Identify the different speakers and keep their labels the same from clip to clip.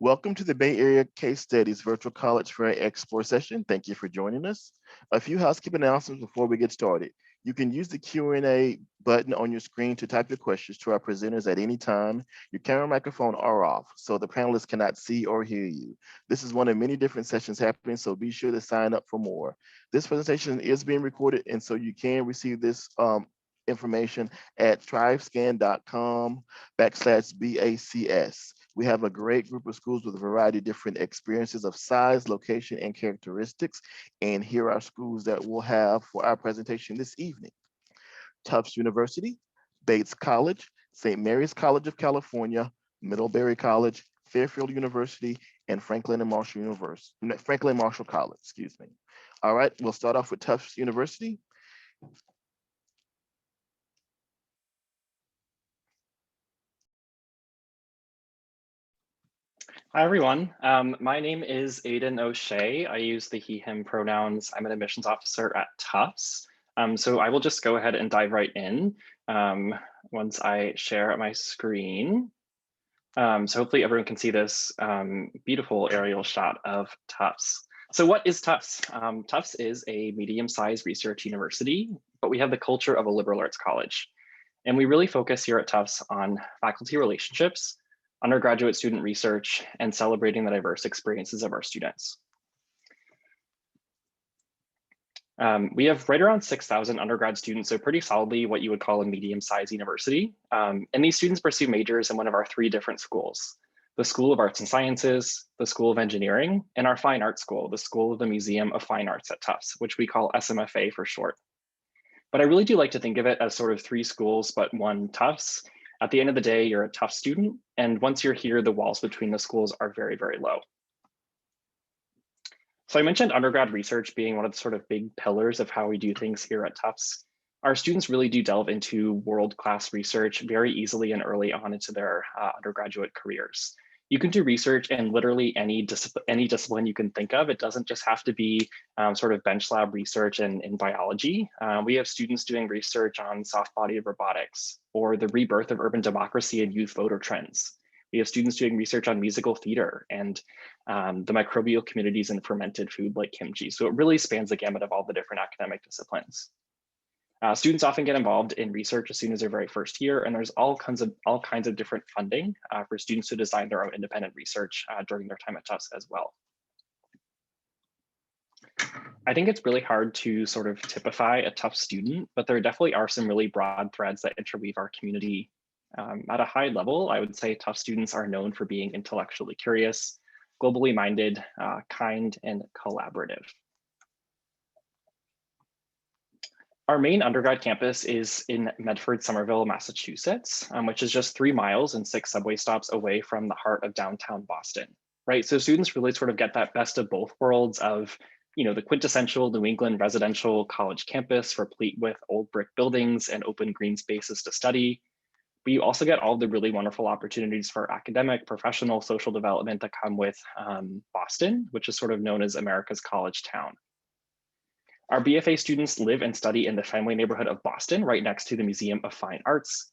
Speaker 1: Welcome to the Bay Area Case Studies Virtual College Fair Explore session. Thank you for joining us. A few housekeeping announcements before we get started. You can use the Q&A button on your screen to type your questions to our presenters at any time. Your camera and microphone are off, so the panelists cannot see or hear you. This is one of many different sessions happening, so be sure to sign up for more. This presentation is being recorded, and so you can receive this information at thrivescan.com/BACS. We have a great group of schools with a variety of different experiences of size, location, and characteristics. And here are schools that we'll have for our presentation this evening. Tufts University, Bates College, St. Mary's College of California, Middlebury College, Fairfield University, and Franklin Marshall College, excuse me. All right, we'll start off with Tufts University.
Speaker 2: Hi, everyone. My name is Aidan O'Shea. I use the he, him pronouns. I'm an admissions officer at Tufts. So I will just go ahead and dive right in once I share my screen. So hopefully everyone can see this beautiful aerial shot of Tufts. So what is Tufts? Tufts is a medium-sized research university, but we have the culture of a liberal arts college. And we really focus here at Tufts on faculty relationships, undergraduate student research, and celebrating the diverse experiences of our students. We have right around 6,000 undergrad students, so pretty solidly what you would call a medium-sized university. And these students pursue majors in one of our 3 different schools: the School of Arts and Sciences, the School of Engineering, and our Fine Arts School, the School of the Museum of Fine Arts at Tufts, which we call SMFA for short. But I really do like to think of it as sort of 3 schools, but 1 Tufts. At the end of the day, you're a Tufts student, and once you're here, the walls between the schools are very, very low. So I mentioned undergrad research being one of the sort of big pillars of how we do things here at Tufts. Our students really do delve into world-class research very easily and early on into their undergraduate careers. You can do research in literally any discipline you can think of. It doesn't just have to be sort of bench lab research in biology. We have students doing research on soft-bodied robotics or the rebirth of urban democracy and youth voter trends. We have students doing research on musical theater and the microbial communities in fermented food like kimchi. So it really spans the gamut of all the different academic disciplines. Students often get involved in research as soon as their very first year, and there's all kinds of different funding for students to design their own independent research during their time at Tufts as well. I think it's really hard to sort of typify a Tufts student, but there definitely are some really broad threads that interweave our community. At a high level, I would say Tufts students are known for being intellectually curious, globally minded, kind, and collaborative. Our main undergrad campus is in Medford, Somerville, Massachusetts, which is just 3 miles and 6 subway stops away from the heart of downtown Boston, right? So students really sort of get that best of both worlds of, the quintessential New England residential college campus, replete with old brick buildings and open green spaces to study. But you also get all the really wonderful opportunities for academic, professional, social development that come with Boston, which is sort of known as America's college town. Our BFA students live and study in the Fenway neighborhood of Boston, right next to the Museum of Fine Arts.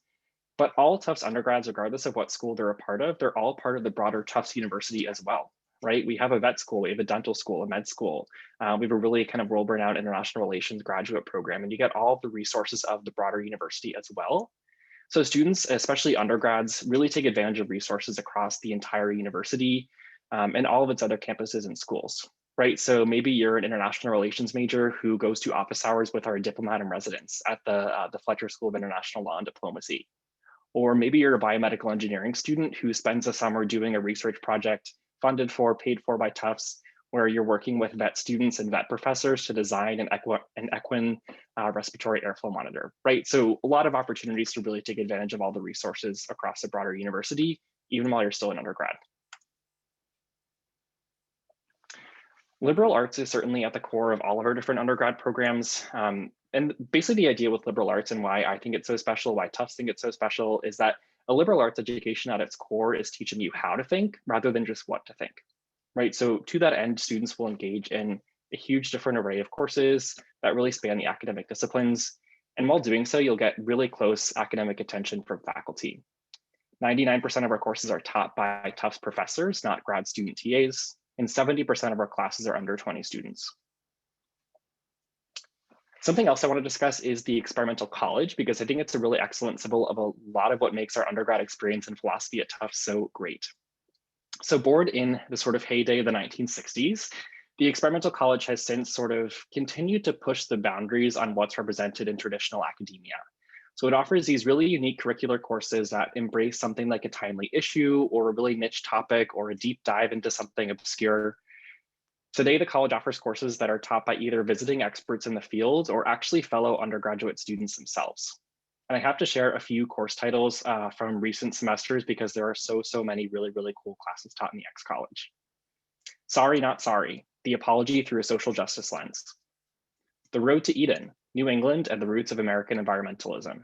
Speaker 2: But all Tufts undergrads, regardless of what school they're a part of, they're all part of the broader Tufts University as well, right? We have a vet school, we have a dental school, a med school. We have a really kind of world-renowned international relations graduate program, and you get all of the resources of the broader university as well. So students, especially undergrads, really take advantage of resources across the entire university and all of its other campuses and schools. Right, so maybe you're an international relations major who goes to office hours with our diplomat in residence at the Fletcher School of International Law and Diplomacy. Or maybe you're a biomedical engineering student who spends the summer doing a research project funded for, paid for by Tufts, where you're working with vet students and vet professors to design an equine respiratory airflow monitor, right? So a lot of opportunities to really take advantage of all the resources across the broader university, even while you're still an undergrad. Liberal arts is certainly at the core of all of our different undergrad programs. And basically the idea with liberal arts and why I think it's so special, why Tufts think it's so special, is that a liberal arts education at its core is teaching you how to think rather than just what to think, right? So to that end, students will engage in a huge different array of courses that really span the academic disciplines. And while doing so, you'll get really close academic attention from faculty. 99% of our courses are taught by Tufts professors, not grad student TAs, and 70% of our classes are under 20 students. Something else I want to discuss is the experimental college, because I think it's a really excellent symbol of a lot of what makes our undergrad experience in philosophy at Tufts so great. So born in the sort of heyday of the 1960s, the experimental college has since sort of continued to push the boundaries on what's represented in traditional academia. So it offers these really unique curricular courses that embrace something like a timely issue or a really niche topic or a deep dive into something obscure. Today, the college offers courses that are taught by either visiting experts in the field or actually fellow undergraduate students themselves. And I have to share a few course titles from recent semesters because there are so many really cool classes taught in the X College. Sorry, Not Sorry, The Apology Through a Social Justice Lens. The Road to Eden, New England and the Roots of American Environmentalism.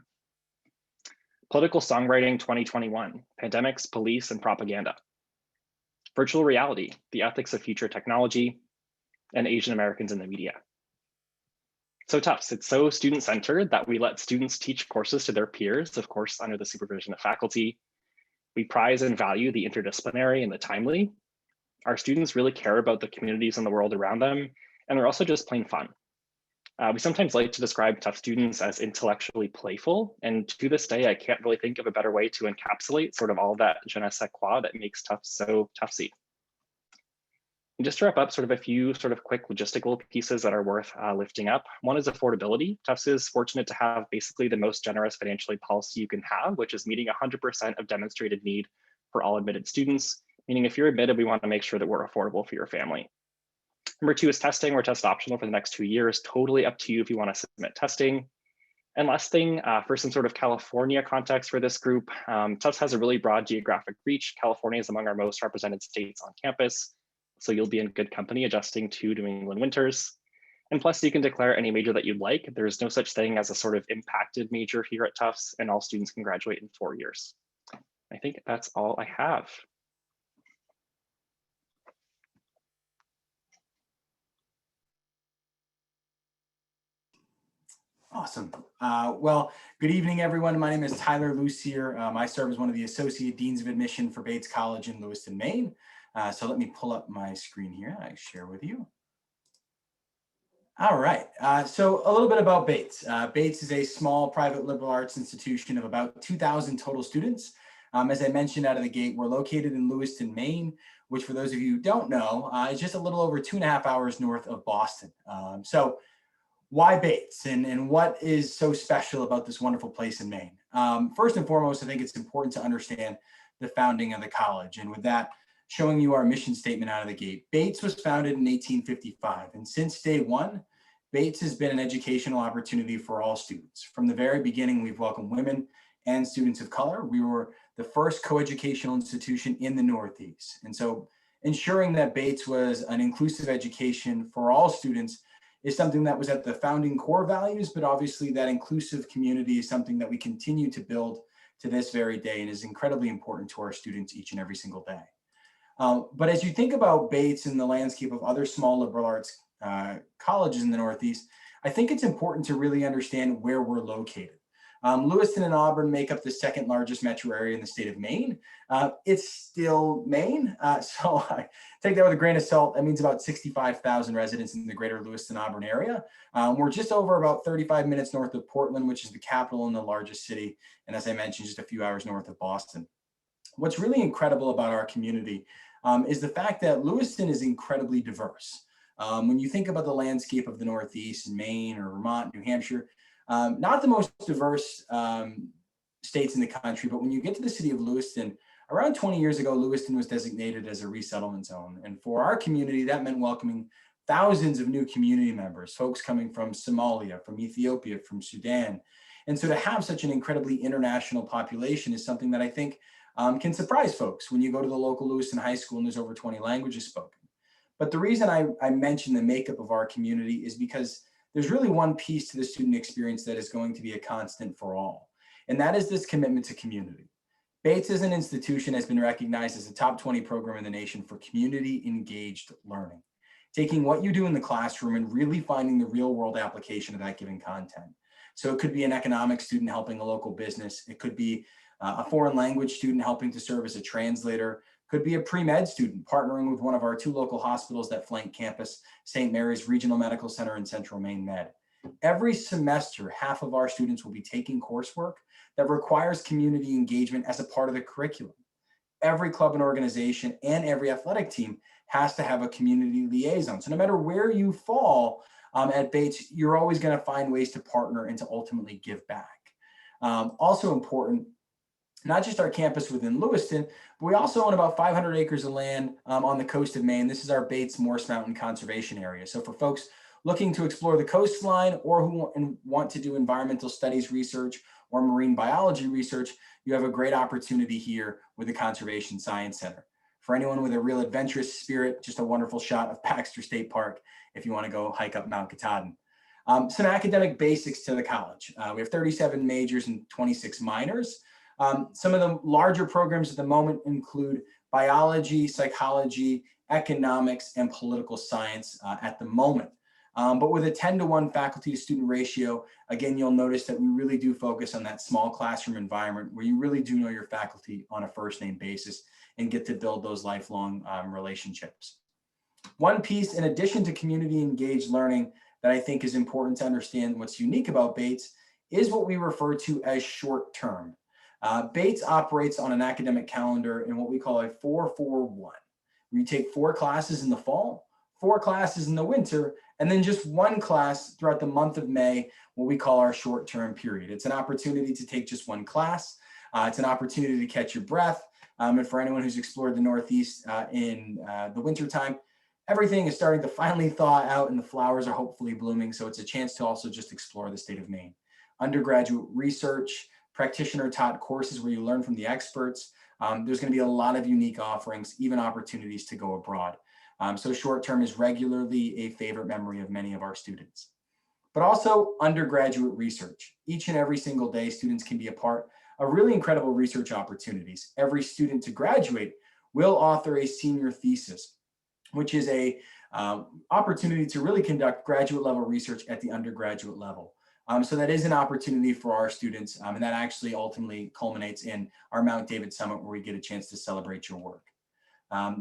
Speaker 2: Political Songwriting 2021, Pandemics, Police, and Propaganda. Virtual Reality, The Ethics of Future Technology, and Asian Americans in the Media. So Tufts, it's so student-centered that we let students teach courses to their peers, of course, under the supervision of faculty. We prize and value the interdisciplinary and the timely. Our students really care about the communities and the world around them, and they're also just plain fun. We sometimes like to describe Tufts students as intellectually playful, and to this day, I can't really think of a better way to encapsulate sort of all that je ne sais quoi that makes Tufts so Tuftsy. And just to wrap up, sort of a few sort of quick logistical pieces that are worth lifting up. One is affordability. Tufts is fortunate to have basically the most generous financial policy you can have, which is meeting 100% of demonstrated need for all admitted students, meaning if you're admitted, we want to make sure that we're affordable for your family. Number two is testing. We're test optional for the next 2 years, totally up to you if you want to submit testing. And last thing, for some sort of California context for this group, Tufts has a really broad geographic reach. California is among our most represented states on campus, so you'll be in good company adjusting to New England winters. And plus, you can declare any major that you'd like. There's no such thing as a sort of impacted major here at Tufts, and all students can graduate in 4 years. I think that's all I have.
Speaker 3: Awesome. Well, good evening, everyone. My name is Tyler Lucier. I serve as one of the Associate Deans of Admission for Bates College in Lewiston, Maine. So let me pull up my screen here. I share with you. All right. So a little bit about Bates. Bates is a small private liberal arts institution of about 2,000 total students. As I mentioned out of the gate, we're located in Lewiston, Maine, which for those of you who don't know, is just a little over 2.5 hours north of Boston. So why Bates and what is so special about this wonderful place in Maine? First and foremost, I think it's important to understand the founding of the college. And with that, showing you our mission statement out of the gate. Bates was founded in 1855. And since day one, Bates has been an educational opportunity for all students. From the very beginning, we've welcomed women and students of color. We were the first coeducational institution in the Northeast. And so ensuring that Bates was an inclusive education for all students is something that was at the founding core values, but obviously that inclusive community is something that we continue to build to this very day and is incredibly important to our students each and every single day. But as you think about Bates in the landscape of other small liberal arts colleges in the Northeast, I think it's important to really understand where we're located. Lewiston and Auburn make up the second largest metro area in the state of Maine. It's still Maine, so I take that with a grain of salt. That means about 65,000 residents in the greater Lewiston-Auburn area. We're just over about 35 minutes north of Portland, which is the capital and the largest city. And as I mentioned, just a few hours north of Boston. What's really incredible about our community is the fact that Lewiston is incredibly diverse. When you think about the landscape of the Northeast, Maine or Vermont, New Hampshire, not the most diverse states in the country, but when you get to the city of Lewiston, around 20 years ago, Lewiston was designated as a resettlement zone. And for our community, that meant welcoming thousands of new community members, folks coming from Somalia, from Ethiopia, from Sudan. And so to have such an incredibly international population is something that I think can surprise folks when you go to the local Lewiston High School and there's over 20 languages spoken. But the reason I mention the makeup of our community is because there's really one piece to the student experience that is going to be a constant for all, and that is this commitment to community. Bates as an institution has been recognized as a top 20 program in the nation for community engaged learning, taking what you do in the classroom and really finding the real world application of that given content. So it could be an economics student helping a local business. It could be A foreign language student helping to serve as a translator, could be a pre-med student partnering with one of our 2 local hospitals that flank campus, St. Mary's Regional Medical Center and Central Maine Med. Every semester, half of our students will be taking coursework that requires community engagement as a part of the curriculum. Every club and organization and every athletic team has to have a community liaison. So no matter where you fall at Bates, you're always going to find ways to partner and to ultimately give back. Also important, not just our campus within Lewiston, but we also own about 500 acres of land on the coast of Maine. This is our Bates Morse Mountain Conservation Area. So for folks looking to explore the coastline or who want to do environmental studies research or marine biology research, you have a great opportunity here with the Conservation Science Center. For anyone with a real adventurous spirit, just a wonderful shot of Baxter State Park if you want to go hike up Mount Katahdin. Some academic basics to the college. We have 37 majors and 26 minors. Some of the larger programs at the moment include biology, psychology, economics, and political science at the moment. But with a 10-to-1 faculty to student ratio, again, you'll notice that we really do focus on that small classroom environment where you really do know your faculty on a first name basis and get to build those lifelong relationships. One piece, in addition to community engaged learning, that I think is important to understand what's unique about Bates is what we refer to as short term. Bates operates on an academic calendar in what we call a 4-4-1. We take 4 classes in the fall, 4 classes in the winter, and then just 1 class throughout the month of May, what we call our short-term period. It's an opportunity to take just 1 class. It's an opportunity to catch your breath. And for anyone who's explored the Northeast in the wintertime, everything is starting to finally thaw out and the flowers are hopefully blooming. So it's a chance to also just explore the state of Maine. Undergraduate research, practitioner taught courses where you learn from the experts. There's going to be a lot of unique offerings, even opportunities to go abroad. So short term is regularly a favorite memory of many of our students. But also undergraduate research. Each and every single day, students can be a part of really incredible research opportunities. Every student to graduate will author a senior thesis, which is a opportunity to really conduct graduate level research at the undergraduate level. So that is an opportunity for our students, and that actually ultimately culminates in our Mount David Summit, where we get a chance to celebrate your work.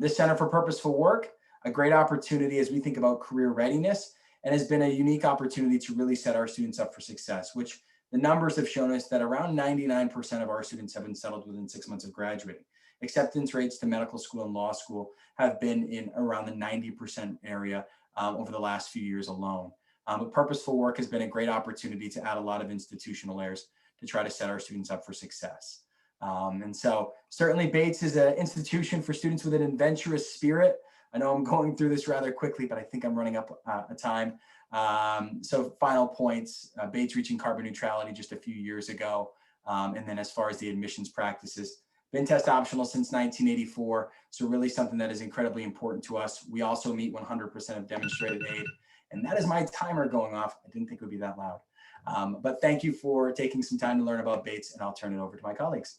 Speaker 3: This Center for Purposeful Work, a great opportunity as we think about career readiness, and has been a unique opportunity to really set our students up for success, which the numbers have shown us that around 99% of our students have been settled within 6 months of graduating. Acceptance rates to medical school and law school have been in around the 90% area over the last few years alone. But purposeful work has been a great opportunity to add a lot of institutional layers to try to set our students up for success. And so certainly Bates is an institution for students with an adventurous spirit. I know I'm going through this rather quickly, but I think I'm running up a time. So final points, Bates reaching carbon neutrality just a few years ago. And then as far as the admissions practices, been test optional since 1984. So really something that is incredibly important to us. We also meet 100% of demonstrated aid. And that is my timer going off. I didn't think it would be that loud. But thank you for taking some time to learn about Bates, and I'll turn it over to my colleagues.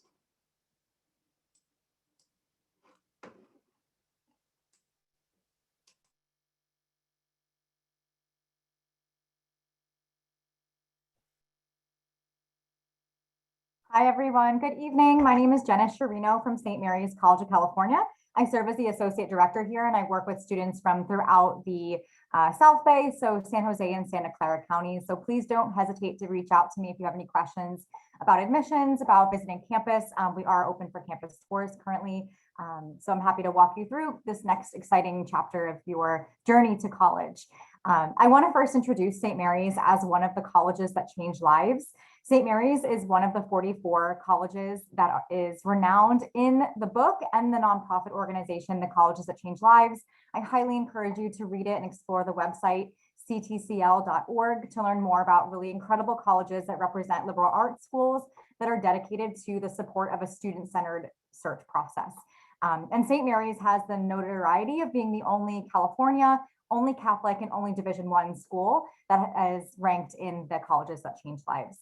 Speaker 4: Hi, everyone. Good evening. My name is Jenna Sherino from St. Mary's College of California. I serve as the associate director here, and I work with students from throughout the South Bay, so San Jose and Santa Clara counties. So please don't hesitate to reach out to me if you have any questions about admissions, about visiting campus. We are open for campus tours currently. So I'm happy to walk you through this next exciting chapter of your journey to college. I want to first introduce St. Mary's as one of the colleges that change lives. St. Mary's is one of the 44 colleges that is renowned in the book and the nonprofit organization, The Colleges That Change Lives. I highly encourage you to read it and explore the website ctcl.org to learn more about really incredible colleges that represent liberal arts schools that are dedicated to the support of a student-centered search process. And St. Mary's has the notoriety of being the only California, only Catholic, and only Division I school that is ranked in the Colleges That Change Lives.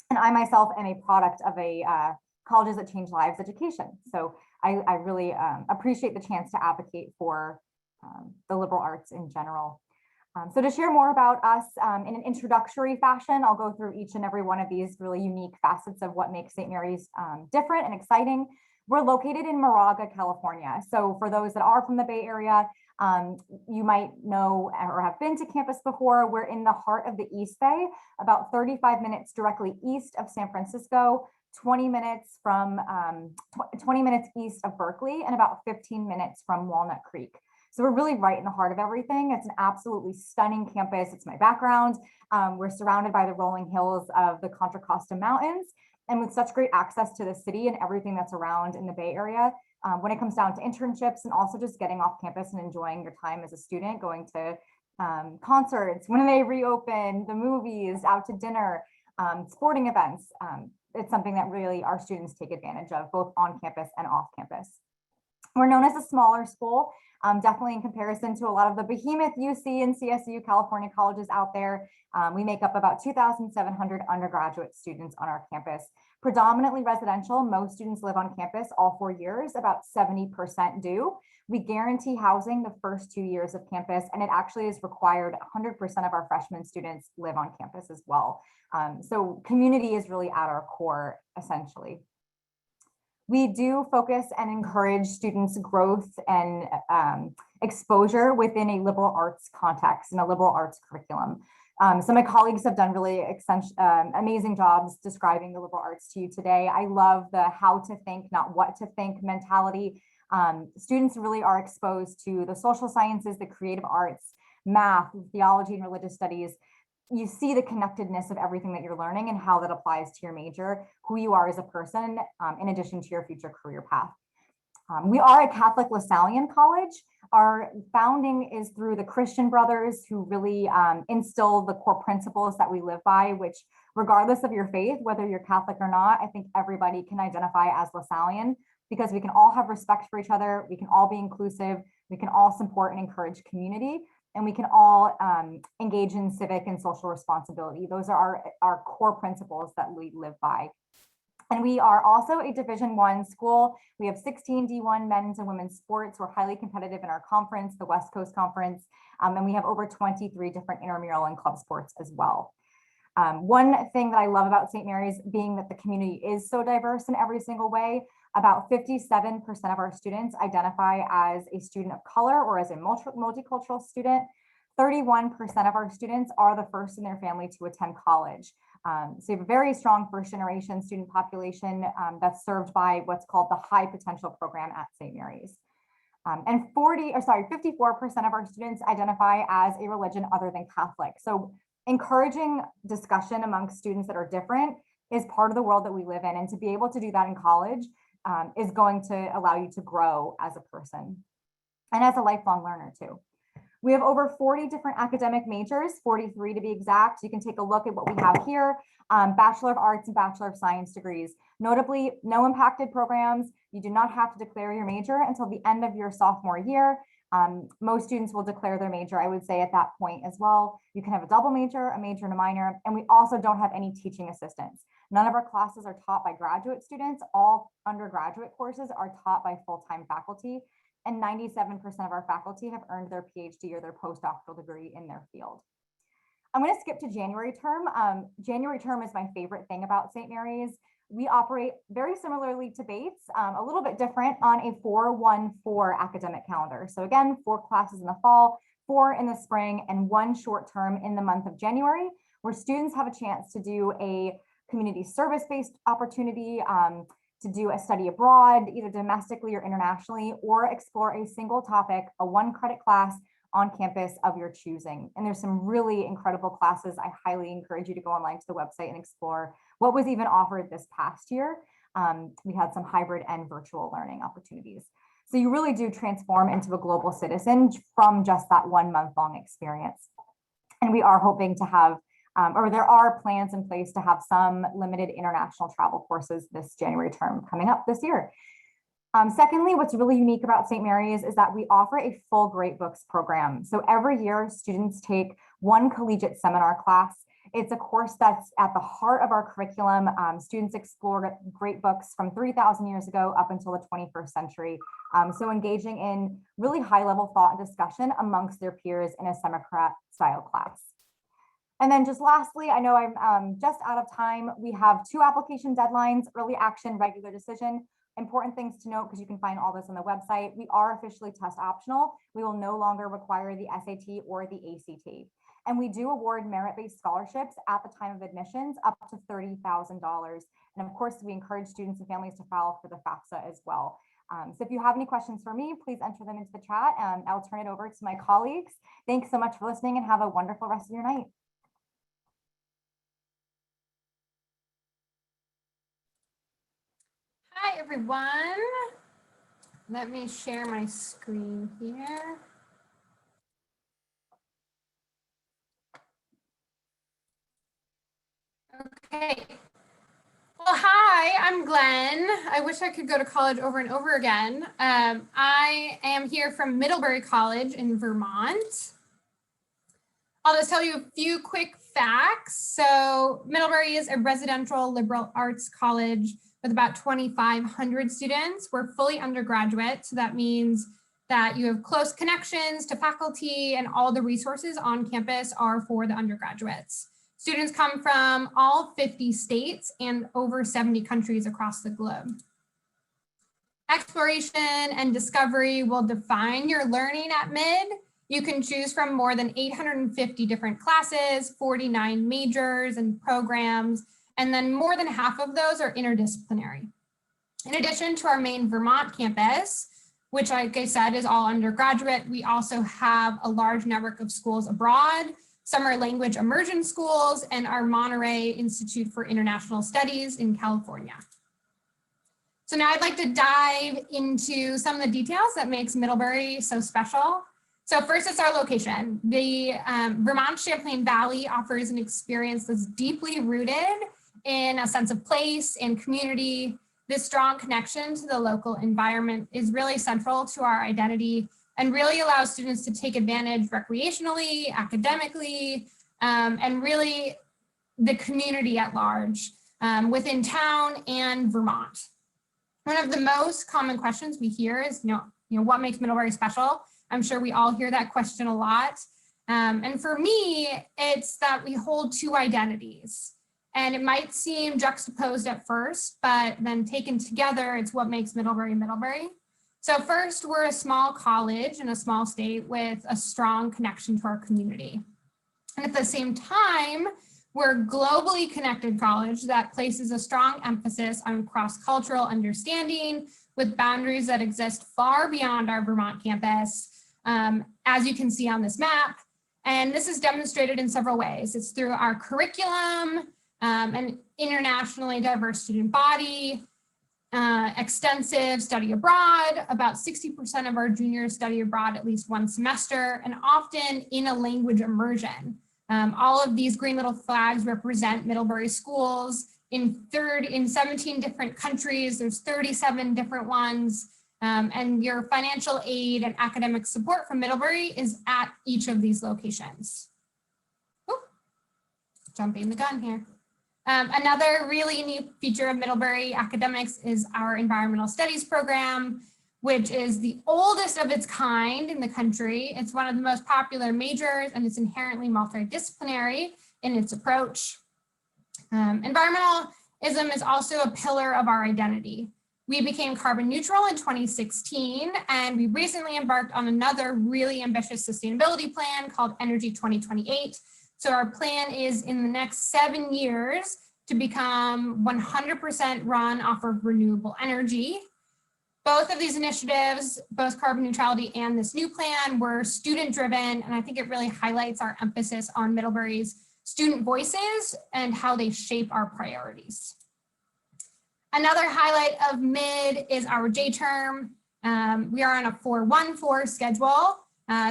Speaker 4: And I myself am a product of a Colleges That Change Lives education. So I really appreciate the chance to advocate for the liberal arts in general. So to share more about us in an introductory fashion, I'll go through each and every one of these really unique facets of what makes St. Mary's different and exciting. We're located in Moraga, California. So for those that are from the Bay Area, you might know or have been to campus before. We're in the heart of the East Bay, about 35 minutes directly east of San Francisco, 20 minutes east of Berkeley, and about 15 minutes from Walnut Creek. So we're really right in the heart of everything. It's an absolutely stunning campus. It's my background. We're surrounded by the rolling hills of the Contra Costa Mountains, and with such great access to the city and everything that's around in the Bay Area, when it comes down to internships and also just getting off campus and enjoying your time as a student, going to concerts, when they reopen, the movies, out to dinner, sporting events. It's something that really our students take advantage of, both on campus and off campus. We're known as a smaller school, definitely in comparison to a lot of the behemoth UC and CSU California colleges out there. We make up about 2,700 undergraduate students on our campus, predominantly residential. Most students live on campus all 4 years, about 70% do. We guarantee housing the first 2 years of campus, and it actually is required 100% of our freshman students live on campus as well. So community is really at our core, essentially. We do focus and encourage students' growth and exposure within a liberal arts context and a liberal arts curriculum. So my colleagues have done really amazing jobs describing the liberal arts to you today. I love the how to think, not what to think mentality. Students really are exposed to the social sciences, the creative arts, math, theology, and religious studies. You see the connectedness of everything that you're learning and how that applies to your major, who you are as a person, in addition to your future career path. We are a Catholic LaSallian college. Our founding is through the Christian brothers who really instill the core principles that we live by, which regardless of your faith, whether you're Catholic or not, I think everybody can identify as LaSallian because we can all have respect for each other. We can all be inclusive. We can all support and encourage community. And we can all engage in civic and social responsibility. Those are our core principles that we live by. And we are also a Division I school. We have 16 D1 men's and women's sports. We're highly competitive in our conference, the West Coast Conference, and we have over 23 different intramural and club sports as well. One thing that I love about St. Mary's being that the community is so diverse in every single way. About 57% of our students identify as a student of color or as a multicultural student. 31% of our students are the first in their family to attend college. So we have a very strong first generation student population that's served by what's called the high potential program at St. Mary's. And 54% of our students identify as a religion other than Catholic. So encouraging discussion amongst students that are different is part of the world that we live in. And to be able to do that in college is going to allow you to grow as a person and as a lifelong learner too. We have over 40 different academic majors, 43 to be exact. You can take a look at what we have here. Bachelor of Arts and Bachelor of Science degrees. Notably, no impacted programs. You do not have to declare your major until the end of your sophomore year. Most students will declare their major, I would say, at that point as well. You can have a double major, a major and a minor, and we also don't have any teaching assistants. None of our classes are taught by graduate students. All undergraduate courses are taught by full-time faculty, and 97% of our faculty have earned their PhD or their postdoctoral degree in their field. I'm going to skip to January term. January term is my favorite thing about St. Mary's. We operate very similarly to Bates, a little bit different on a 4-1-4 academic calendar. So again, 4 classes in the fall, 4 in the spring, and 1 short term in the month of January, where students have a chance to do a community service-based opportunity, to do a study abroad, either domestically or internationally, or explore a single topic, a 1-credit class on campus of your choosing. And there's some really incredible classes. I highly encourage you to go online to the website and explore what was even offered this past year. We had some hybrid and virtual learning opportunities. So you really do transform into a global citizen from just that 1 month long experience. And we are hoping to have or there are plans in place to have some limited international travel courses this January term coming up this year. Secondly, what's really unique about St. Mary's is that we offer a full Great Books program. So every year, students take 1 collegiate seminar class. It's a course that's at the heart of our curriculum. Students explore great books from 3,000 years ago up until the 21st century. So engaging in really high level thought and discussion amongst their peers in a semi-craft style class. And then just lastly, I know I'm just out of time. We have 2 application deadlines, early action, regular decision. Important things to note, because you can find all this on the website. We are officially test optional. We will no longer require the SAT or the ACT. And we do award merit-based scholarships at the time of admissions up to $30,000. And of course, we encourage students and families to file for the FAFSA as well. So if you have any questions for me, please enter them into the chat and I'll turn it over to my colleagues. Thanks so much for listening and have a wonderful rest of your night.
Speaker 5: Hi, everyone. Let me share my screen here. Okay. Well, hi, I'm Glenn. I wish I could go to college over and over again. I am here from Middlebury College in Vermont. I'll just tell you a few quick facts. So Middlebury is a residential liberal arts college with about 2,500 students. We're fully undergraduate, so that means that you have close connections to faculty and all the resources on campus are for the undergraduates. Students come from all 50 states and over 70 countries across the globe. Exploration and discovery will define your learning at Mid. You can choose from more than 850 different classes, 49 majors and programs, and then more than half of those are interdisciplinary. In addition to our main Vermont campus, which like I said is all undergraduate, we also have a large network of schools abroad, summer language immersion schools, and our Monterey Institute for International Studies in California. So now I'd like to dive into some of the details that makes Middlebury so special. So first, it's our location. The Vermont Champlain Valley offers an experience that's deeply rooted in a sense of place and community. This strong connection to the local environment is really central to our identity and really allows students to take advantage recreationally, academically, and really the community at large within town and Vermont. One of the most common questions we hear is, what makes Middlebury special? I'm sure we all hear that question a lot. And for me, it's that we hold 2 identities. And it might seem juxtaposed at first, but then taken together, it's what makes Middlebury Middlebury. So first, we're a small college in a small state with a strong connection to our community. And at the same time, we're a globally connected college that places a strong emphasis on cross-cultural understanding with boundaries that exist far beyond our Vermont campus, as you can see on this map. And this is demonstrated in several ways. It's through our curriculum, an internationally diverse student body, extensive study abroad. About 60% of our juniors study abroad at least one semester, and often in a language immersion. All of these green little flags represent Middlebury schools in 17 different countries. There's 37 different ones. And your financial aid and academic support from Middlebury is at each of these locations. Ooh, jumping the gun here. Another really unique feature of Middlebury academics is our environmental studies program, which is the oldest of its kind in the country. It's one of the most popular majors, and it's inherently multidisciplinary in its approach. Environmentalism is also a pillar of our identity. We became carbon neutral in 2016, and we recently embarked on another really ambitious sustainability plan called Energy 2028. So our plan is in the next 7 years to become 100% run off of renewable energy. Both of these initiatives, both carbon neutrality and this new plan, were student driven, and I think it really highlights our emphasis on Middlebury's student voices and how they shape our priorities. Another highlight of Mid is our J term. We are on a 4-1-4 schedule.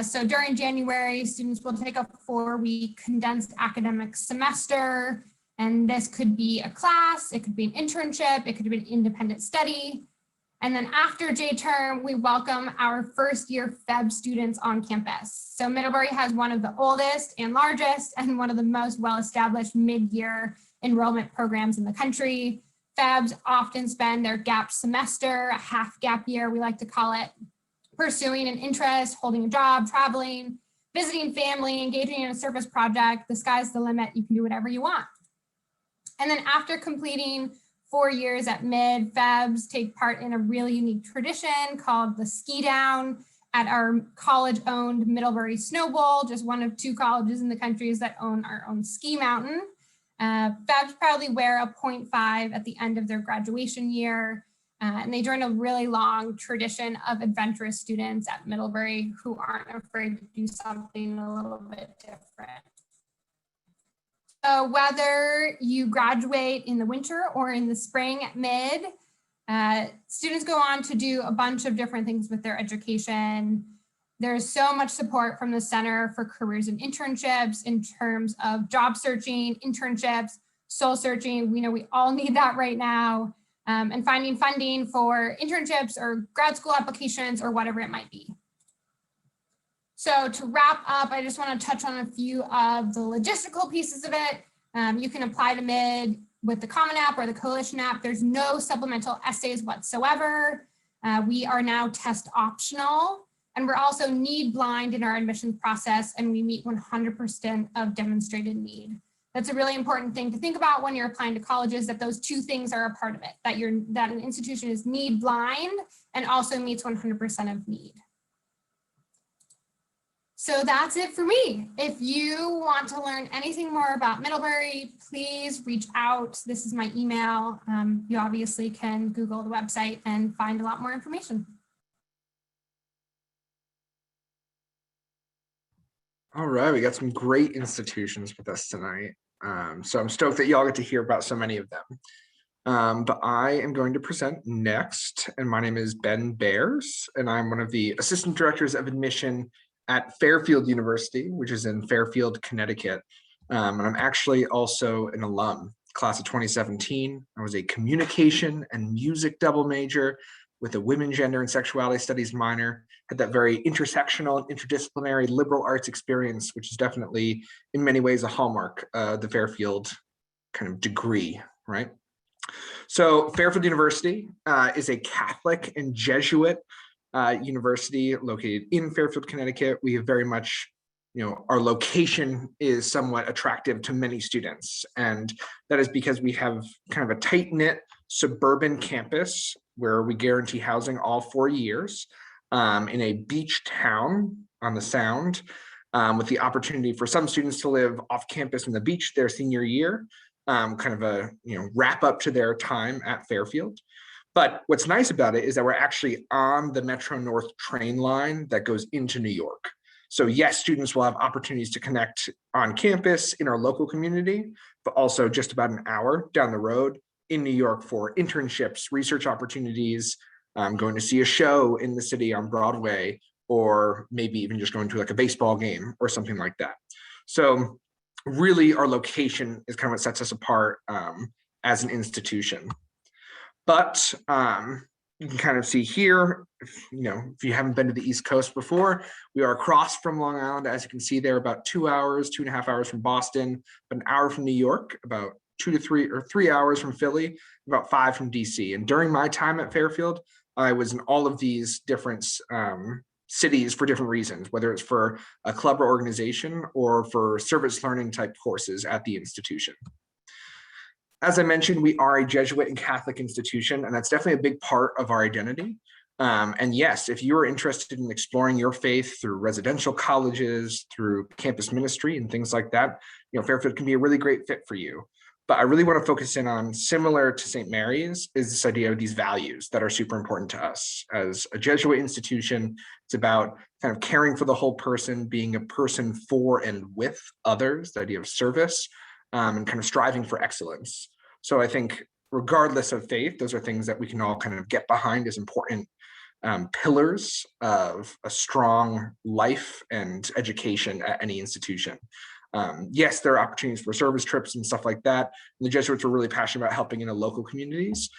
Speaker 5: So during January, students will take a 4-week condensed academic semester, and this could be a class, it could be an internship, it could be an independent study. And then after J-term, we welcome our first year Feb students on campus. So Middlebury has one of the oldest and largest and one of the most well-established mid-year enrollment programs in the country. Febs often spend their gap semester, a half gap year, we like to call it, pursuing an interest, holding a job, traveling, visiting family, engaging in a service project. The sky's the limit. You can do whatever you want. And then after completing 4 years at Mid, Febs take part in a really unique tradition called the Ski Down at our college-owned Middlebury Snow Bowl, just one of 2 colleges in the country that own our own ski mountain. Febs proudly wear a 0.5 at the end of their graduation year, and they join a really long tradition of adventurous students at Middlebury who aren't afraid to do something a little bit different. So whether you graduate in the winter or in the spring at Mid, students go on to do a bunch of different things with their education. There's so much support from the Center for Careers and Internships in terms of job searching, internships, soul searching. We know we all need that right now, and finding funding for internships or grad school applications or whatever it might be. So to wrap up, I just want to touch on a few of the logistical pieces of it. You can apply to Mid with the Common App or the Coalition app. There's no supplemental essays whatsoever. We are now test optional, and we're also need blind in our admissions process, and we meet 100% of demonstrated need. That's a really important thing to think about when you're applying to colleges, that those 2 things are a part of it, that an institution is need blind and also meets 100% of need. So that's it for me. If you want to learn anything more about Middlebury, please reach out. This is my email. You obviously can Google the website and find a lot more information.
Speaker 6: All right, we got some great institutions with us tonight. So I'm stoked that y'all get to hear about so many of them. But I am going to present next, and my name is Ben Bears, and I'm one of the assistant directors of admission at Fairfield University, which is in Fairfield, Connecticut. And I'm actually also an alum, class of 2017. I was a communication and music double major with a women, gender, and sexuality studies minor. Had that very intersectional and interdisciplinary liberal arts experience, which is definitely in many ways a hallmark of the Fairfield kind of degree, right? So Fairfield University is a Catholic and Jesuit university located in Fairfield, Connecticut. We have very much, our location is somewhat attractive to many students. And that is because we have kind of a tight-knit suburban campus where we guarantee housing all 4 years in a beach town on the Sound, with the opportunity for some students to live off campus on the beach their senior year, kind of a wrap up to their time at Fairfield. But what's nice about it is that we're actually on the Metro North train line that goes into New York. So yes, students will have opportunities to connect on campus in our local community, but also just about an hour down the road in New York for internships, research opportunities, going to see a show in the city on Broadway, or maybe even just going to like a baseball game or something like that. So really our location is kind of what sets us apart as an institution. But you can kind of see here, if you haven't been to the East Coast before, we are across from Long Island. As you can see there, about 2 hours, 2.5 hours from Boston, about an hour from New York, about 2 to 3 or 3 hours from Philly, about 5 from DC. And during my time at Fairfield, I was in all of these different cities for different reasons, whether it's for a club or organization or for service learning type courses at the institution. As I mentioned, we are a Jesuit and Catholic institution, and that's definitely a big part of our identity. And yes, if you are interested in exploring your faith through residential colleges, through campus ministry and things like that, Fairfield can be a really great fit for you. But I really want to focus in on, similar to St. Mary's, is this idea of these values that are super important to us. As a Jesuit institution, it's about kind of caring for the whole person, being a person for and with others, the idea of service, and kind of striving for excellence. So I think regardless of faith, those are things that we can all kind of get behind as important pillars of a strong life and education at any institution. Yes, there are opportunities for service trips and stuff like that. And the Jesuits were really passionate about helping in the local communities.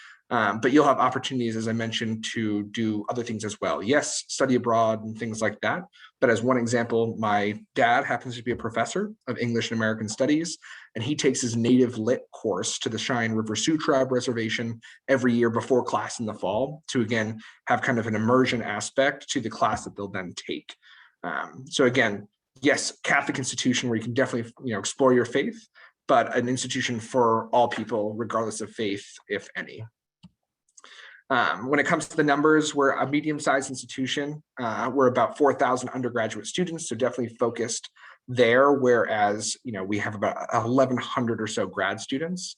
Speaker 6: But you'll have opportunities, as I mentioned, to do other things as well. Yes, study abroad and things like that. But as one example, my dad happens to be a professor of English and American Studies, and he takes his native lit course to the Cheyenne River Sioux Tribe Reservation every year before class in the fall to, again, have kind of an immersion aspect to the class that they'll then take. So again, yes, Catholic institution where you can definitely, explore your faith, but an institution for all people, regardless of faith, if any. When it comes to the numbers, we're a medium-sized institution. We're about 4,000 undergraduate students, so definitely focused there, whereas we have about 1,100 or so grad students.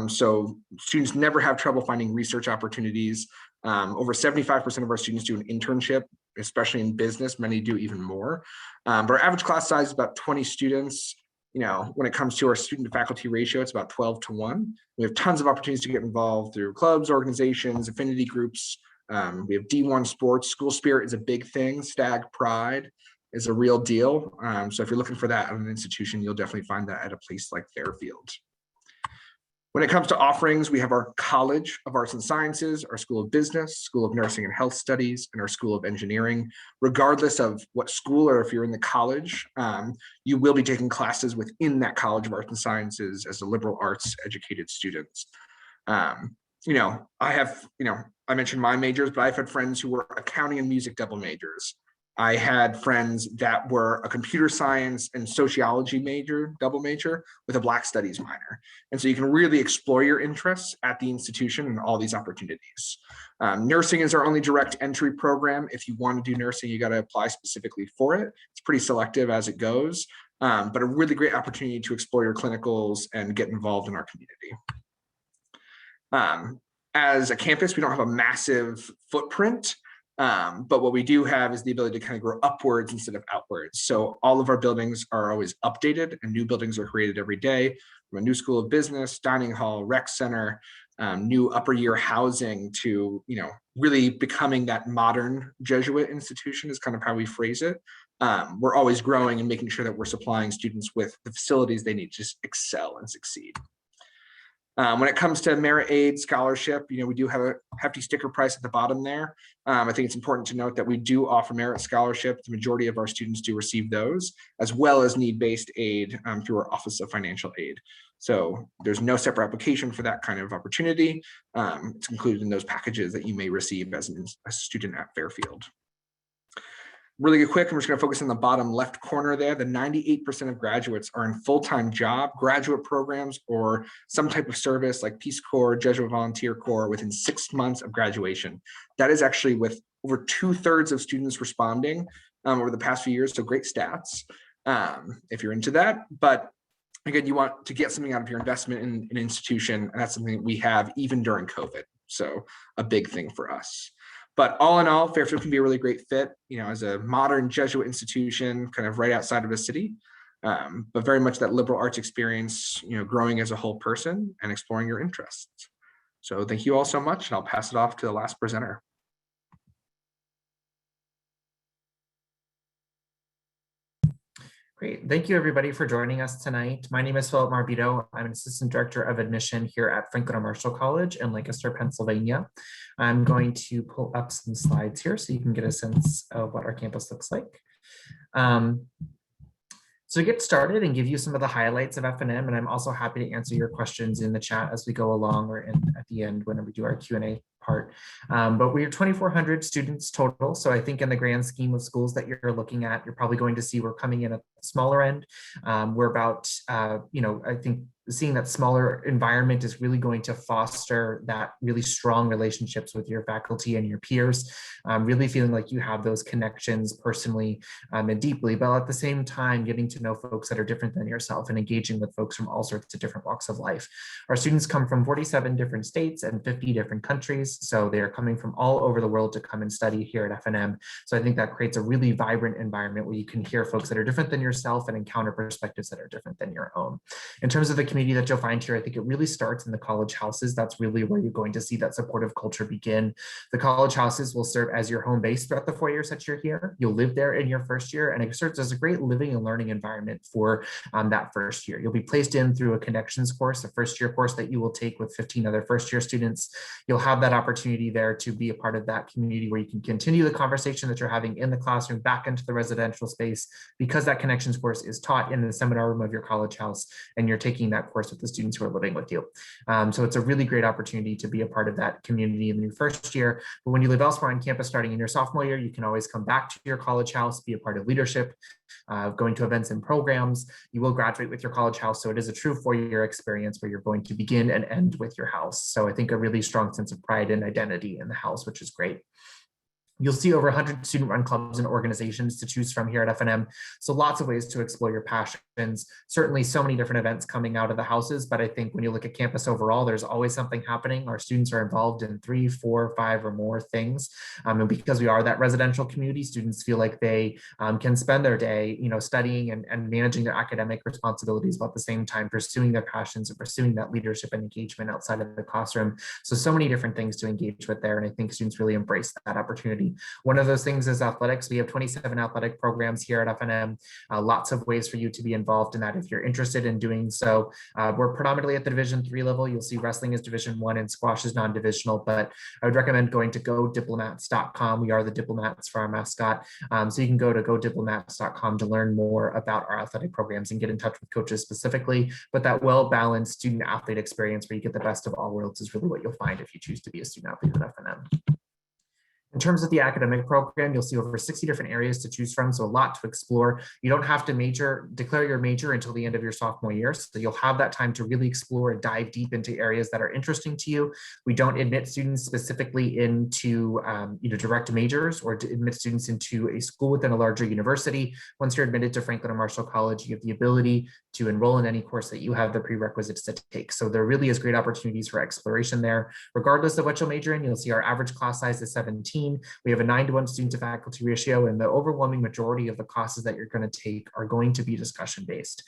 Speaker 6: So students never have trouble finding research opportunities. Over 75% of our students do an internship, especially in business. Many do even more. But our average class size is about 20 students. When it comes to our student to faculty ratio, it's about 12-1. We have tons of opportunities to get involved through clubs, organizations, affinity groups. We have D1 sports. School spirit is a big thing. Stag pride is a real deal. So if you're looking for that at an institution, you'll definitely find that at a place like Fairfield. When it comes to offerings, we have our College of Arts and Sciences, our School of Business, School of Nursing and Health Studies, and our School of Engineering. Regardless of what school or if you're in the college, you will be taking classes within that College of Arts and Sciences as a liberal arts educated student. I mentioned my majors, but I've had friends who were accounting and music double majors. I had friends that were a computer science and sociology double major with a Black studies minor. And so you can really explore your interests at the institution and all these opportunities. Nursing is our only direct entry program. If you want to do nursing, you got to apply specifically for it. It's pretty selective as it goes, but a really great opportunity to explore your clinicals and get involved in our community. As a campus, we don't have a massive footprint. But what we do have is the ability to kind of grow upwards instead of outwards. So all of our buildings are always updated and new buildings are created every day, from a new School of Business, dining hall, rec center, new upper year housing to, really becoming that modern Jesuit institution is kind of how we phrase it. We're always growing and making sure that we're supplying students with the facilities they need to just excel and succeed. When it comes to merit aid scholarship, we do have a hefty sticker price at the bottom there. I think it's important to note that we do offer merit scholarship. The majority of our students do receive those, as well as need-based aid through our Office of Financial Aid. So there's no separate application for that kind of opportunity. It's included in those packages that you may receive as a student at Fairfield. Really quick, I'm just going to focus on the bottom left corner there. The 98% of graduates are in full-time job, graduate programs, or some type of service like Peace Corps, Jesuit Volunteer Corps within 6 months of graduation. That is actually with over 2/3 of students responding over the past few years. So great stats if you're into that. But again, you want to get something out of your investment in an institution, and that's something that we have even during COVID. So a big thing for us. But all in all, Fairfield can be a really great fit, as a modern Jesuit institution, kind of right outside of the city, but very much that liberal arts experience, growing as a whole person and exploring your interests. So thank you all so much, and I'll pass it off to the last presenter.
Speaker 7: Great. Thank you, everybody, for joining us tonight. My name is Philip Marbito. I'm an Assistant Director of Admission here at Franklin Marshall College in Lancaster, Pennsylvania. I'm going to pull up some slides here so you can get a sense of what our campus looks like. So to get started and give you some of the highlights of F&M, and I'm also happy to answer your questions in the chat as we go along or at the end whenever we do our Q&A part. But we have 2,400 students total. So I think in the grand scheme of schools that you're looking at, you're probably going to see we're coming in at the smaller end. We're about, I think seeing that smaller environment is really going to foster that really strong relationships with your faculty and your peers, really feeling like you have those connections personally and deeply, but at the same time, getting to know folks that are different than yourself and engaging with folks from all sorts of different walks of life. Our students come from 47 different states and 50 different countries. So they are coming from all over the world to come and study here at F&M. So I think that creates a really vibrant environment where you can hear folks that are different than yourself and encounter perspectives that are different than your own. In terms of the community that you'll find here, I think it really starts in the college houses. That's really where you're going to see that supportive culture begin. The college houses will serve as your home base throughout the 4 years that you're here. You'll live there in your first year, and it serves as a great living and learning environment for that first year. You'll be placed in through a connections course, a first year course that you will take with 15 other first year students. You'll have that opportunity there to be a part of that community where you can continue the conversation that you're having in the classroom back into the residential space, because that connections course is taught in the seminar room of your college house, and you're taking that course with the students who are living with you. So it's a really great opportunity to be a part of that community in your first year. But when you live elsewhere on campus starting in your sophomore year, you can always come back to your college house, be a part of leadership, going to events and programs. You will graduate with your college house. So it is a true 4-year experience where you're going to begin and end with your house. So I think a really strong sense of pride and identity in the house, which is great. You'll see over 100 student-run clubs and organizations to choose from here at F&M. So lots of ways to explore your passions. Certainly so many different events coming out of the houses, but I think when you look at campus overall, there's always something happening. Our students are involved in 3, 4, 5 or more things. And because we are that residential community, students feel like they can spend their day, studying and managing their academic responsibilities, while at the same time pursuing their passions and pursuing that leadership and engagement outside of the classroom. So many different things to engage with there. And I think students really embrace that opportunity. One of those things is athletics. We have 27 athletic programs here at F&M. Lots of ways for you to be involved in that if you're interested in doing so. We're predominantly at the Division III level. You'll see wrestling is Division I and squash is non-divisional, but I would recommend going to godiplomats.com. We are the diplomats for our mascot. So you can go to godiplomats.com to learn more about our athletic programs and get in touch with coaches specifically. But that well-balanced student athlete experience where you get the best of all worlds is really what you'll find if you choose to be a student athlete at F&M. In terms of the academic program, you'll see over 60 different areas to choose from, so a lot to explore. You don't have to declare your major until the end of your sophomore year, so you'll have that time to really explore and dive deep into areas that are interesting to you. We don't admit students specifically into direct majors or to admit students into a school within a larger university. Once you're admitted to Franklin or Marshall College, you have the ability to enroll in any course that you have the prerequisites to take. So there really is great opportunities for exploration there. Regardless of what you'll major in, you'll see our average class size is 17. We have a 9-to-1 student to faculty ratio, and the overwhelming majority of the classes that you're going to take are going to be discussion based.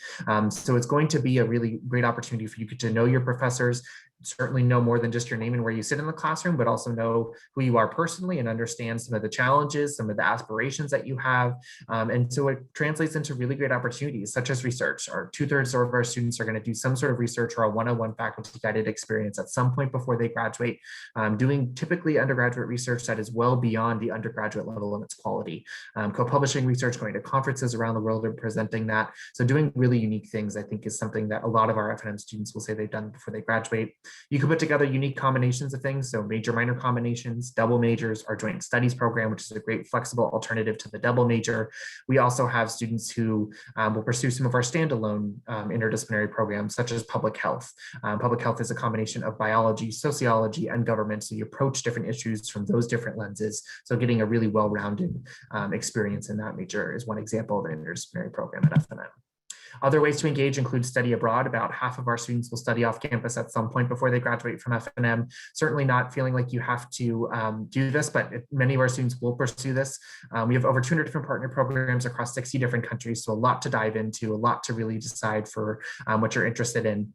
Speaker 7: So it's going to be a really great opportunity for you to know your professors, certainly know more than just your name and where you sit in the classroom, but also know who you are personally and understand some of the challenges, some of the aspirations that you have. And so it translates into really great opportunities such as research. Our 2/3 of our students are going to do some sort of research or a one-on-one faculty guided experience at some point before they graduate, doing typically undergraduate research that is well beyond the undergraduate level in its quality. Co-publishing research, going to conferences around the world and presenting that. So doing really unique things, I think, is something that a lot of our F&M students will say they've done before they graduate. You can put together unique combinations of things, so major minor combinations, double majors, our joint studies program, which is a great flexible alternative to the double major. We also have students who will pursue some of our standalone interdisciplinary programs, such as public health. Public health is a combination of biology, sociology, and government, so you approach different issues from those different lenses. So getting a really well-rounded experience in that major is one example of an interdisciplinary program at F&M. Other ways to engage include study abroad. About half of our students will study off campus at some point before they graduate from F&M. Certainly not feeling like you have to do this, but many of our students will pursue this. We have over 200 different partner programs across 60 different countries, so a lot to dive into, a lot to really decide for what you're interested in.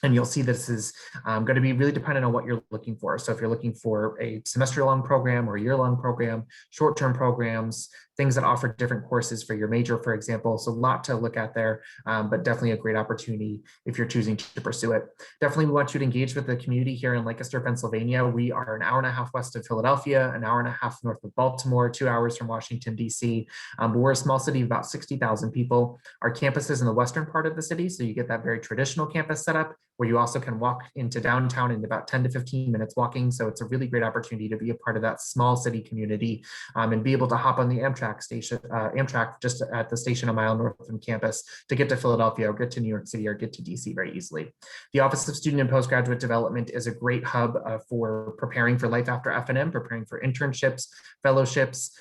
Speaker 7: And you'll see this is going to be really dependent on what you're looking for. So if you're looking for a semester-long program or a year-long program, short-term programs, things that offer different courses for your major, for example. So a lot to look at there, but definitely a great opportunity if you're choosing to pursue it. Definitely we want you to engage with the community here in Lancaster, Pennsylvania. We are an hour and a half west of Philadelphia, an hour and a half north of Baltimore, 2 hours from Washington, D.C. But we're a small city of about 60,000 people. Our campus is in the western part of the city, so you get that very traditional campus setup where you also can walk into downtown in about 10 to 15 minutes walking. So it's a really great opportunity to be a part of that small city community and be able to hop on the Amtrak just at the station a mile north from campus to get to Philadelphia or get to New York City or get to DC very easily. The Office of Student and Postgraduate Development is a great hub for preparing for life after F&M, preparing for internships, fellowships,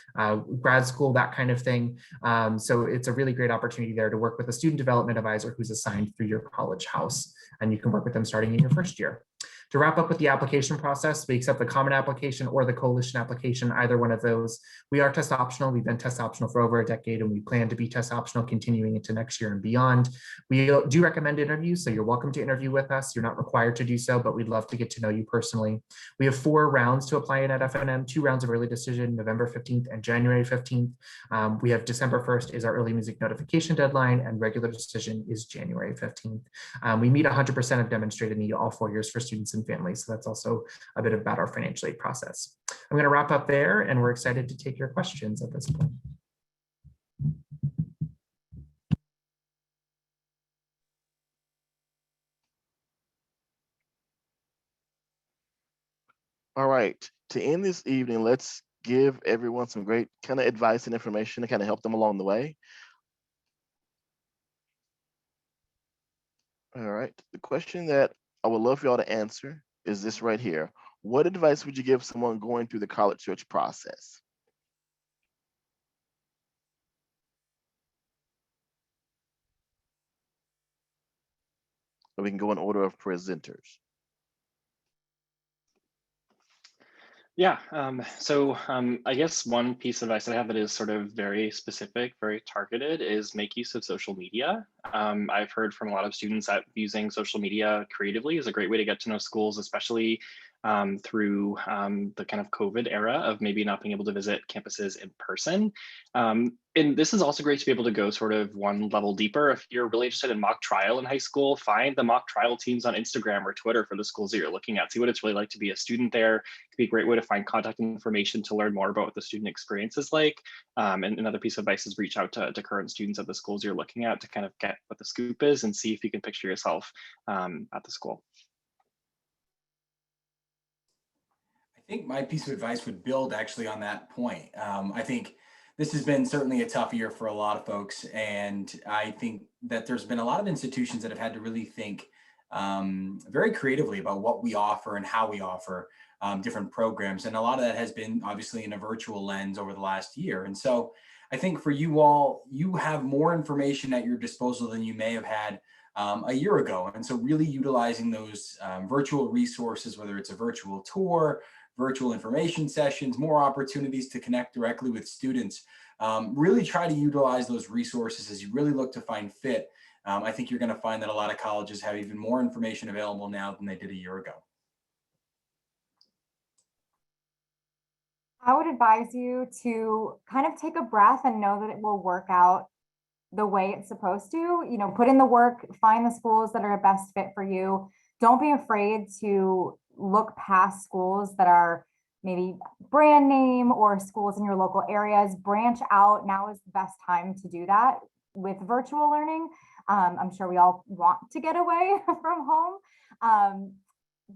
Speaker 7: grad school, that kind of thing. So it's a really great opportunity there to work with a student development advisor who's assigned through your college house, and you can work with them starting in your first year. To wrap up with the application process, we accept the common application or the coalition application, either one of those. We are test optional. We've been test optional for over a decade, and we plan to be test optional continuing into next year and beyond. We do recommend interviews, so you're welcome to interview with us. You're not required to do so, but we'd love to get to know you personally. We have 4 rounds to apply in at FNM, 2 rounds of early decision, November 15th and January 15th. We have December 1st is our early music notification deadline, and regular decision is January 15th. We meet 100% of demonstrated need all 4 years for students and families. So that's also a bit about our financial aid process. I'm going to wrap up there, and we're excited to take your questions at this point.
Speaker 1: All right, to end this evening, let's give everyone some great kind of advice and information to kind of help them along the way. All right, the question that I would love for y'all to answer is this right here. What advice would you give someone going through the college search process? We can go in order of presenters.
Speaker 2: Yeah, I guess one piece of advice that I have that is sort of very specific, very targeted is make use of social media. I've heard from a lot of students that using social media creatively is a great way to get to know schools, especially through the kind of COVID era of maybe not being able to visit campuses in person. And this is also great to be able to go sort of one level deeper. If you're really interested in mock trial in high school, find the mock trial teams on Instagram or Twitter for the schools that you're looking at. See what it's really like to be a student there. It could be a great way to find contact information to learn more about what the student experience is like. And another piece of advice is reach out to current students at the schools you're looking at to kind of get what the scoop is and see if you can picture yourself at the school.
Speaker 3: I think my piece of advice would build actually on that point. I think this has been certainly a tough year for a lot of folks. And I think that there's been a lot of institutions that have had to really think very creatively about what we offer and how we offer different programs. And a lot of that has been obviously in a virtual lens over the last year. And so I think for you all, you have more information at your disposal than you may have had a year ago. And so really utilizing those virtual resources, whether it's a virtual tour, virtual information sessions, more opportunities to connect directly with students. Really try to utilize those resources as you really look to find fit. I think you're going to find that a lot of colleges have even more information available now than they did a year ago.
Speaker 4: I would advise you to kind of take a breath and know that it will work out the way it's supposed to. You know, put in the work, find the schools that are a best fit for you. Don't be afraid to look past schools that are maybe brand name or schools in your local areas. Branch out. Now is the best time to do that with virtual learning. I'm sure we all want to get away from home,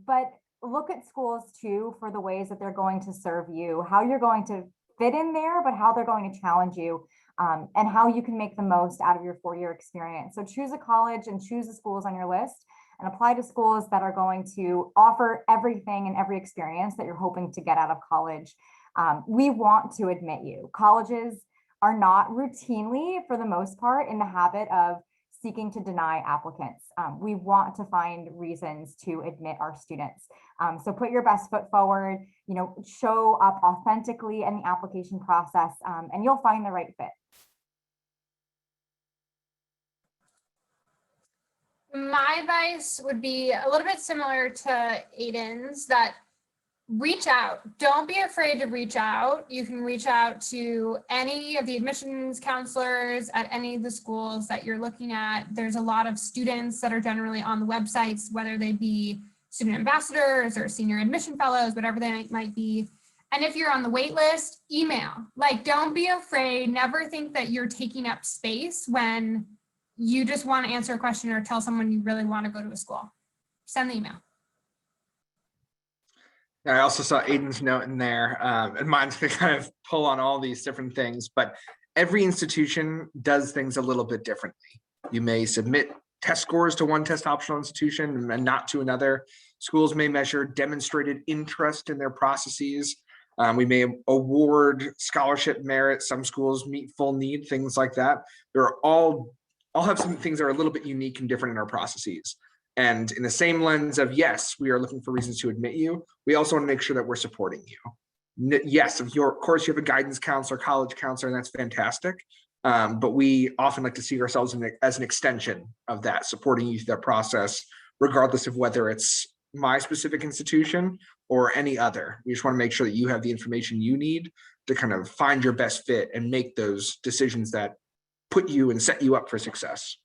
Speaker 4: but look at schools too for the ways that they're going to serve you, how you're going to fit in there, but how they're going to challenge you, and how you can make the most out of your 4-year experience. So choose a college and choose the schools on your list and apply to schools that are going to offer everything and every experience that you're hoping to get out of college. We want to admit you. Colleges are not routinely, for the most part, in the habit of seeking to deny applicants. We want to find reasons to admit our students. So put your best foot forward, you know, show up authentically in the application process, and you'll find the right fit.
Speaker 5: My advice would be a little bit similar to Aiden's, that reach out. Don't be afraid to reach out. You can reach out to any of the admissions counselors at any of the schools that you're looking at. There's a lot of students that are generally on the websites, whether they be student ambassadors or senior admission fellows, whatever they might be. And if you're on the wait list, email. Like, don't be afraid. Never think that you're taking up space when you just want to answer a question or tell someone you really want to go to a school. Send the email.
Speaker 6: I also saw Aiden's note in there, and mine's to kind of pull on all these different things, but every institution does things a little bit differently. You may submit test scores to one test optional institution and not to another. Schools may measure demonstrated interest in their processes. We may award scholarship merit. Some schools meet full need, things like that. They're all have some things that are a little bit unique and different in our processes. And in the same lens of, yes, we are looking for reasons to admit you, we also want to make sure that we're supporting you. Yes, of course, you have a guidance counselor, college counselor, and that's fantastic. But we often like to see ourselves as an extension of that, supporting you through that process, regardless of whether it's my specific institution or any other. We just want to make sure that you have the information you need to kind of find your best fit and make those decisions that put you and set you up for success.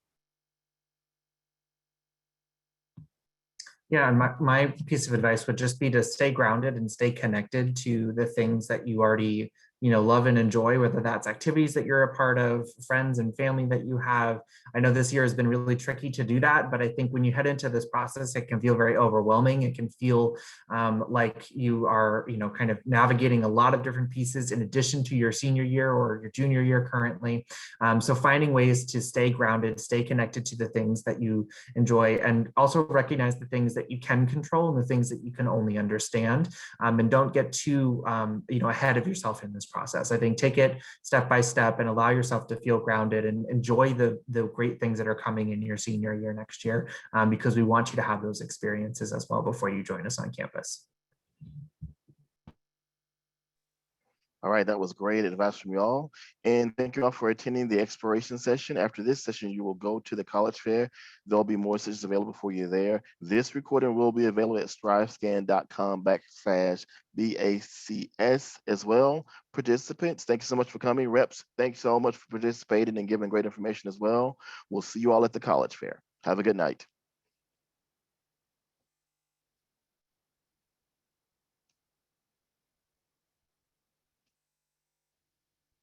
Speaker 7: Yeah, and my piece of advice would just be to stay grounded and stay connected to the things that you already love and enjoy, whether that's activities that you're a part of, friends and family that you have. I know this year has been really tricky to do that, but I think when you head into this process, it can feel very overwhelming. It can feel like you are, kind of navigating a lot of different pieces in addition to your senior year or your junior year currently. So finding ways to stay grounded, stay connected to the things that you enjoy, and also recognize the things that you can control and the things that you can only understand, and don't get too, ahead of yourself in this process. I think take it step by step and allow yourself to feel grounded and enjoy the great things that are coming in your senior year next year, because we want you to have those experiences as well before you join us on campus.
Speaker 1: All right, that was great advice from y'all. And thank you all for attending the exploration session. After this session, you will go to the college fair. There'll be more sessions available for you there. This recording will be available at strivescan.com/BACS as well. Participants, thank you so much for coming. Reps, thanks so much for participating and giving great information as well. We'll see you all at the college fair. Have a good night.